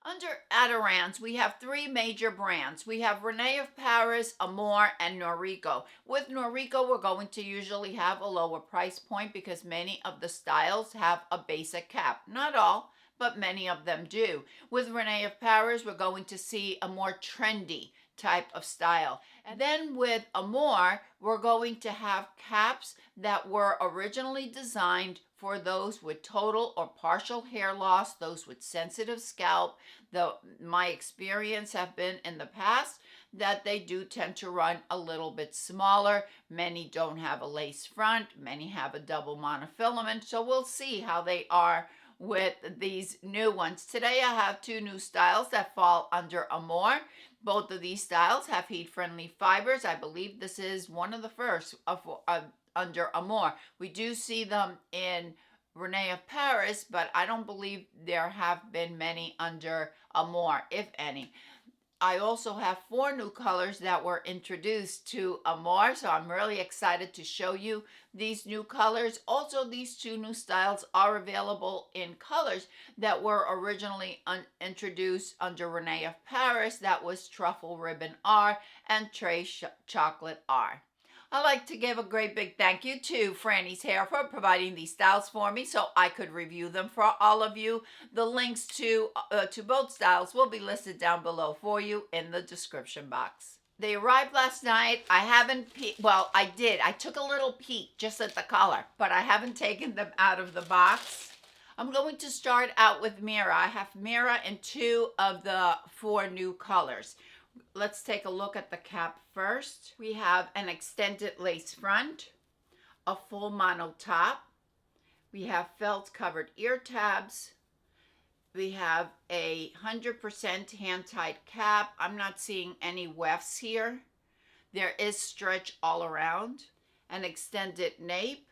Under Adirond's, we have three major brands. We have Rene of Paris, Amore, and Noriko. With Noriko, we're going to usually have a lower price point because many of the styles have a basic cap. Not all, but many of them do. With Rene of Paris, we're going to see a more trendy type of style. And then with Amore, we're going to have caps that were originally designed for those with total or partial hair loss, those with sensitive scalp. My experience have been in the past that they do tend to run a little bit smaller. Many don't have a lace front, many have a double monofilament, so we'll see how they are with these new ones. Today I have two new styles that fall under Amore. Both of these styles have heat-friendly fibers. I believe this is one of the first under Amore. We do see them in Rene of Paris, but I don't believe there have been many under Amore, if any. I also have 4 new colors that were introduced to Amore, so I'm really excited to show you these new colors. Also, these 2 new styles are available in colors that were originally introduced under Rene of Paris. That was Truffle Ribbon R and Trace Chocolate R. I'd like to give a great big thank you to Frannie's Hair for providing these styles for me so I could review them for all of you. The links to both styles will be listed down below for you in the description box. They arrived last night. I haven't, well, I did. I took a little peek just at the color, but I haven't taken them out of the box. I'm going to start out with MIRA. I have MIRA in 2 of the 4 new colors. Let's take a look at the cap first. We have an extended lace front, a full mono top. We have felt covered ear tabs. We have a 100% hand-tied cap. I'm not seeing any wefts here. There is stretch all around, an extended nape,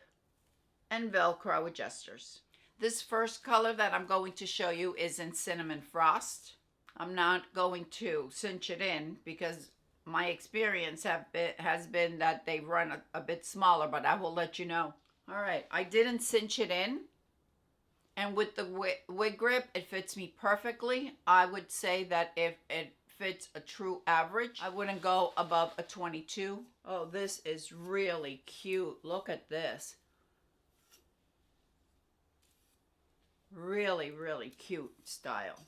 and Velcro adjusters. This first color that I'm going to show you is in Cinnamon Frost. I'm not going to cinch it in because my experience has been that they run a bit smaller, but I will let you know. All right, I didn't cinch it in. And with the wig grip, it fits me perfectly. I would say that if it fits a true average, I wouldn't go above a 22. Oh, this is really cute. Look at this. Really, really cute style.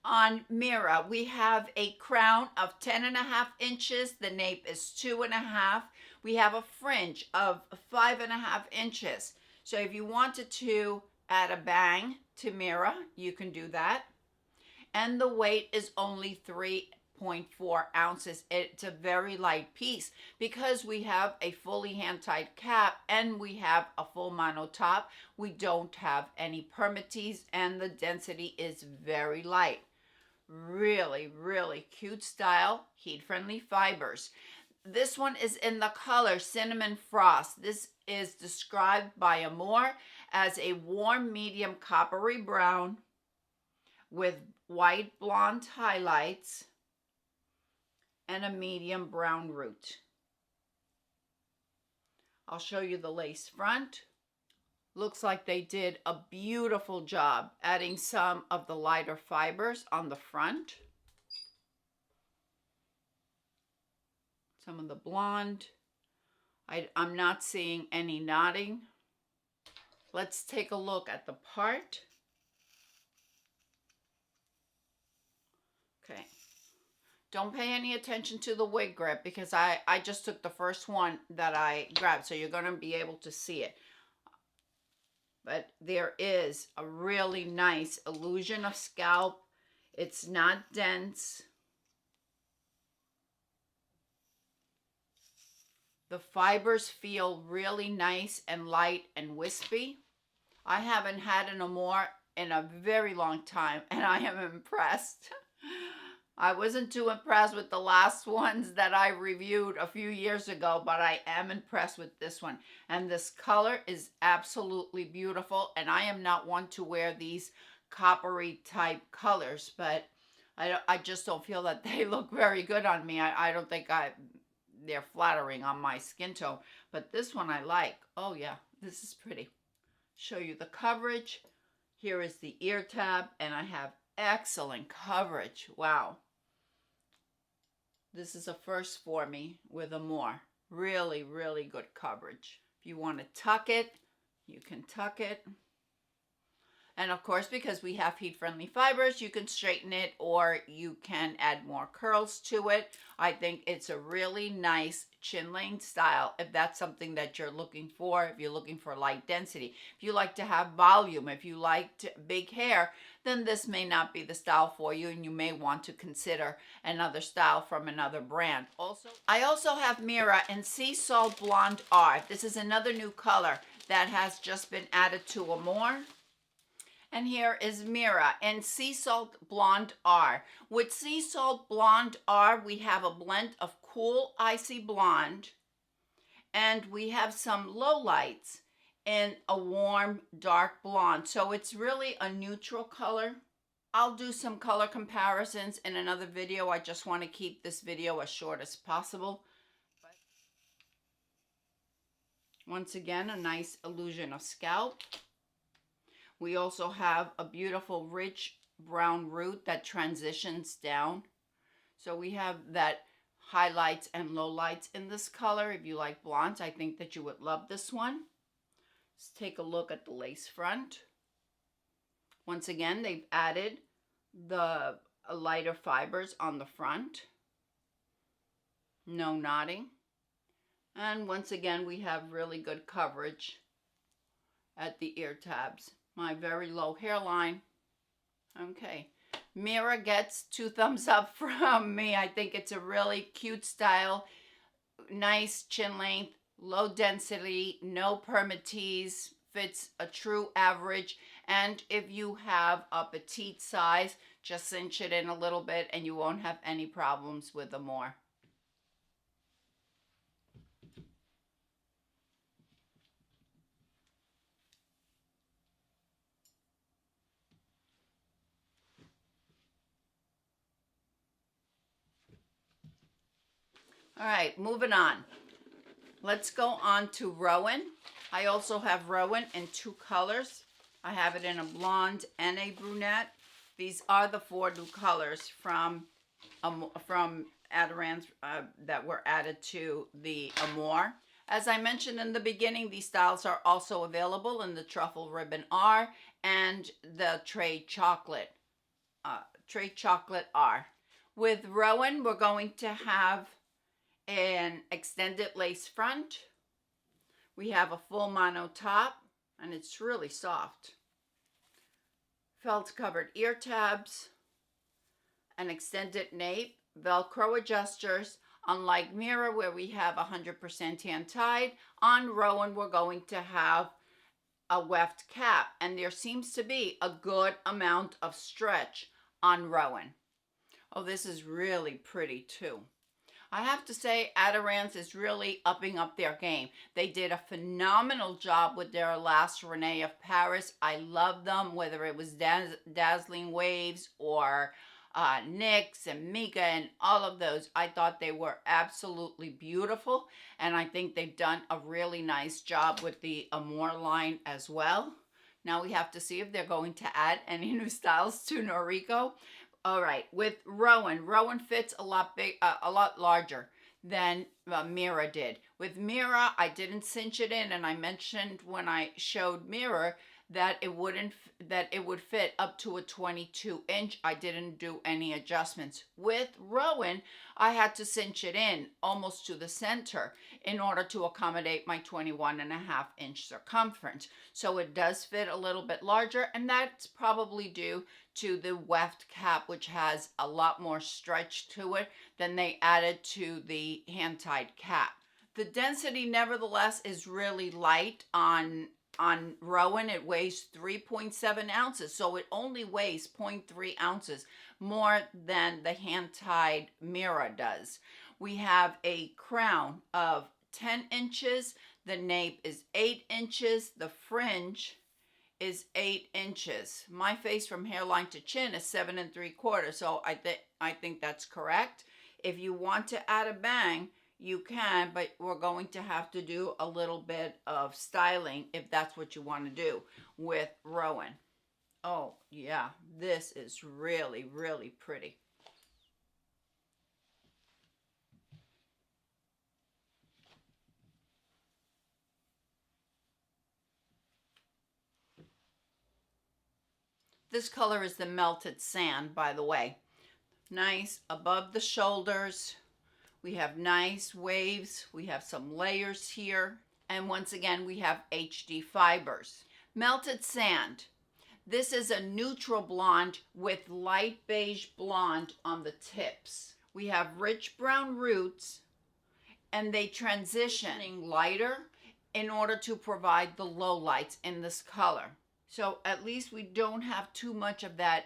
On MIRA, we have a crown of 10.5 inches. The nape is 2.5. We have a fringe of 5.5 inches. So if you wanted to add a bang to MIRA, you can do that. And the weight is only 3.4 ounces. It's a very light piece because we have a fully hand-tied cap and we have a full mono top. We don't have any permatease and the density is very light. Really, really cute style, heat-friendly fibers. This one is in the color Cinnamon Frost. This is described by Amore as a warm medium coppery brown with white blonde highlights and a medium brown root. I'll show you the lace front. Looks like they did a beautiful job adding some of the lighter fibers on the front. Some of the blonde. I'm not seeing any knotting. Let's take a look at the part. Okay. Don't pay any attention to the wig grip because I just took the first one that I grabbed, so you're going to be able to see it. But there is a really nice illusion of scalp. It's not dense. The fibers feel really nice and light and wispy. I haven't had an Amore in a very long time and I am impressed. I wasn't too impressed with the last ones that I reviewed a few years ago, but I am impressed with this one. And this color is absolutely beautiful. And I am not one to wear these coppery type colors, but I just don't feel that they look very good on me. I don't think they're flattering on my skin tone. But this one I like. Oh yeah, this is pretty. Show you the coverage. Here is the ear tab, and I have excellent coverage. Wow. This is a first for me with Amore. Really, really good coverage. If you want to tuck it, you can tuck it. And of course, because we have heat-friendly fibers, you can straighten it or you can add more curls to it. I think it's a really nice chin length style if that's something that you're looking for, if you're looking for light density. If you like to have volume, if you like big hair, then this may not be the style for you, and you may want to consider another style from another brand. I also have MIRA in Sea Salt Blonde R. This is another new color that has just been added to Amore. And here is MIRA in Sea Salt Blonde R. With Sea Salt Blonde R, we have a blend of cool icy blonde, and we have some lowlights in a warm dark blonde. So it's really a neutral color. I'll do some color comparisons in another video. I just want to keep this video as short as possible. Once again, a nice illusion of scalp. We also have a beautiful rich brown root that transitions down. So we have that highlights and lowlights in this color. If you like blondes, I think that you would love this one. Let's take a look at the lace front. Once again, they've added the lighter fibers on the front. No knotting. And once again, we have really good coverage at the ear tabs. My very low hairline. Okay. MIRA gets 2 thumbs up from me. I think it's a really cute style. Nice chin length, low density, no permatease, fits a true average. And if you have a petite size, just cinch it in a little bit and you won't have any problems with Amore. All right, moving on. Let's go on to Rohan. I also have Rohan in 2 colors. I have it in a blonde and a brunette. These are the 4 new colors from Adorans that were added to the Amore. As I mentioned in the beginning, these styles are also available in the Truffle Ribbon R and the Trade Chocolate R. With Rohan, we're going to have an extended lace front. We have a full mono top, and it's really soft. Felt covered ear tabs, an extended nape, Velcro adjusters. Unlike MIRA, where we have 100% hand tied, on Rohan we're going to have a weft cap, and there seems to be a good amount of stretch on Rohan. Oh, this is really pretty too. I have to say, Adorans is really upping up their game. They did a phenomenal job with their last Renee of Paris. I love them, whether it was Dazzling Waves or NYX and Mika and all of those. I thought they were absolutely beautiful, and I think they've done a really nice job with the Amore line as well. Now we have to see if they're going to add any new styles to Noriko. All right, with Rohan, Rohan fits a lot larger than MIRA did. With MIRA, I didn't cinch it in, and I mentioned when I showed MIRA that it would fit up to a 22-inch. I didn't do any adjustments. With Rohan, I had to cinch it in almost to the center in order to accommodate my 21.5-inch circumference. So it does fit a little bit larger, and that's probably due to the weft cap, which has a lot more stretch to it than they added to the hand-tied cap. The density, nevertheless, is really light on Rohan. It weighs 3.7 ounces, so it only weighs 0.3 ounces more than the hand-tied MIRA does. We have a crown of 10 inches. The nape is 8 inches. The fringe is 8 inches. My face from hairline to chin is 7 3/4. So I think that's correct. If you want to add a bang, you can, but we're going to have to do a little bit of styling if that's what you want to do with Rohan. Oh yeah, this is really, really pretty. This color is the melted sand, by the way. Nice above the shoulders. We have nice waves. We have some layers here. And once again, we have HD fibers. Melted sand. This is a neutral blonde with light beige blonde on the tips. We have rich brown roots, and they transitioning lighter in order to provide the low lights in this color. So at least we don't have too much of that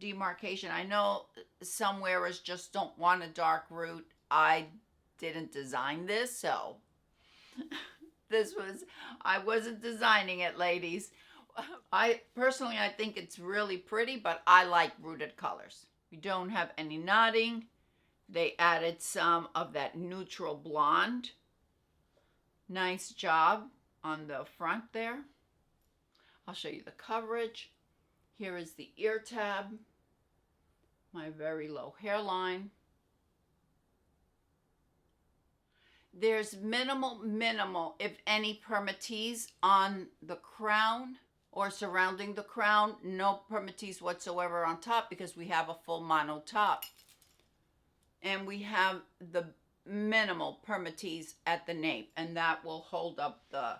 demarcation. I know some wearers just don't want a dark root. I didn't design this, so I wasn't designing it, ladies. I personally think it's really pretty, but I like rooted colors. We don't have any knotting. They added some of that neutral blonde. Nice job on the front there. I'll show you the coverage. Here is the ear tab, my very low hairline. There's minimal, if any, permatease on the crown or surrounding the crown. No permatease whatsoever on top because we have a full mono top. And we have the minimal permatease at the nape, and that will hold up the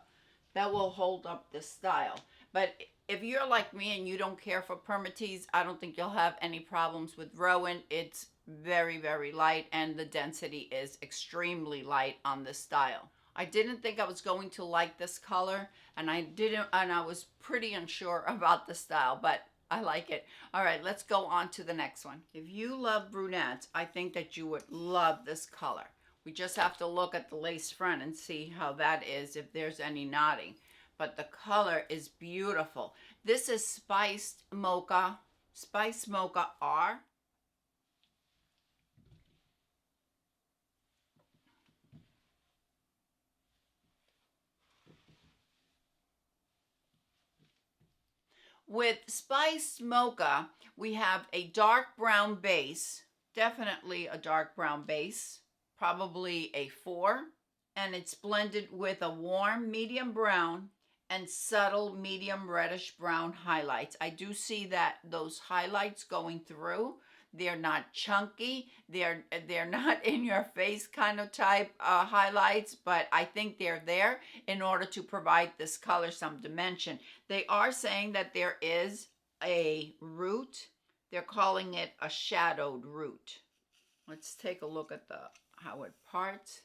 style. But if you're like me and you don't care for permatease, I don't think you'll have any problems with Rohan. It's very, very light, and the density is extremely light on this style. I didn't think I was going to like this color, and I was pretty unsure about the style, but I like it. All right, let's go on to the next one. If you love brunettes, I think that you would love this color. We just have to look at the lace front and see how that is, if there's any knotting. But the color is beautiful. This is Spiced Mocha R. With Spiced Mocha, we have a dark brown base, definitely a dark brown base, probably a 4, and it's blended with a warm medium brown and subtle medium reddish brown highlights. I do see that those highlights going through. They're not chunky. They're not in your face kind of type highlights, but I think they're there in order to provide this color some dimension. They are saying that there is a root. They're calling it a shadowed root. Let's take a look at how it parts.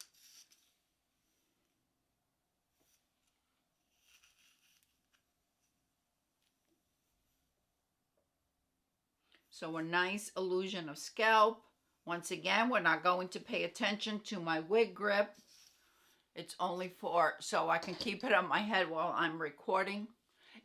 So a nice illusion of scalp. Once again, we're not going to pay attention to my wig grip. It's only so I can keep it on my head while I'm recording.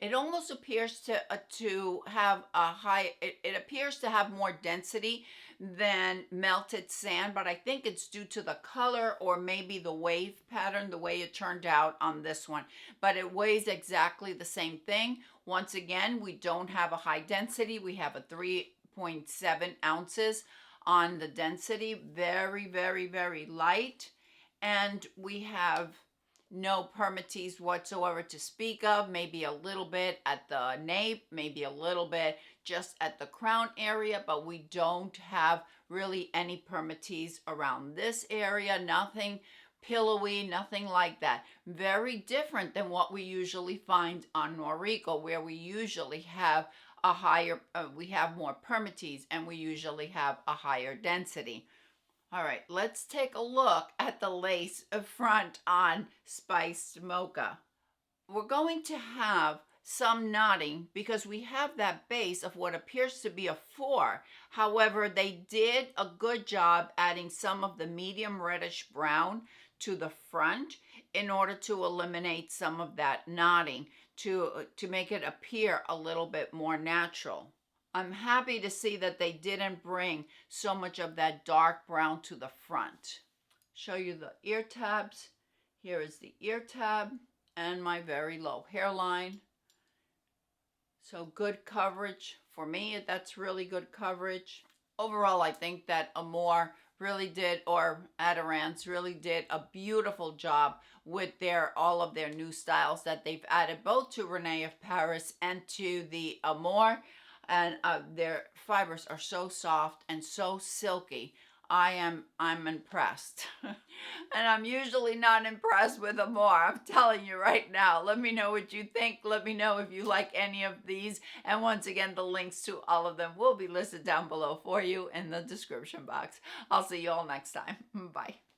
It almost appears to have it appears to have more density than melted sand, but I think it's due to the color or maybe the wave pattern, the way it turned out on this one. But it weighs exactly the same thing. Once again, we don't have a high density. We have a 3.7 ounces on the density. Very, very, very light. And we have no permatease whatsoever to speak of. Maybe a little bit at the nape, maybe a little bit just at the crown area, but we don't have really any permatease around this area. Nothing pillowy, nothing like that. Very different than what we usually find on Noriko, where we usually have a higher, we have more permatease, and we usually have a higher density. All right, let's take a look at the lace front on Spiced Mocha. We're going to have some knotting because we have that base of what appears to be a 4. However, they did a good job adding some of the medium reddish brown to the front in order to eliminate some of that knotting to make it appear a little bit more natural. I'm happy to see that they didn't bring so much of that dark brown to the front. Show you the ear tabs. Here is the ear tab and my very low hairline. So good coverage. For me, that's really good coverage. Overall, I think that Amore really did, or Adorance really did a beautiful job with all of their new styles that they've added both to Renee of Paris and to the Amore. And their fibers are so soft and so silky. I'm impressed. And I'm usually not impressed with Amore. I'm telling you right now. Let me know what you think. Let me know if you like any of these. And once again, the links to all of them will be listed down below for you in the description box. I'll see you all next time. Bye.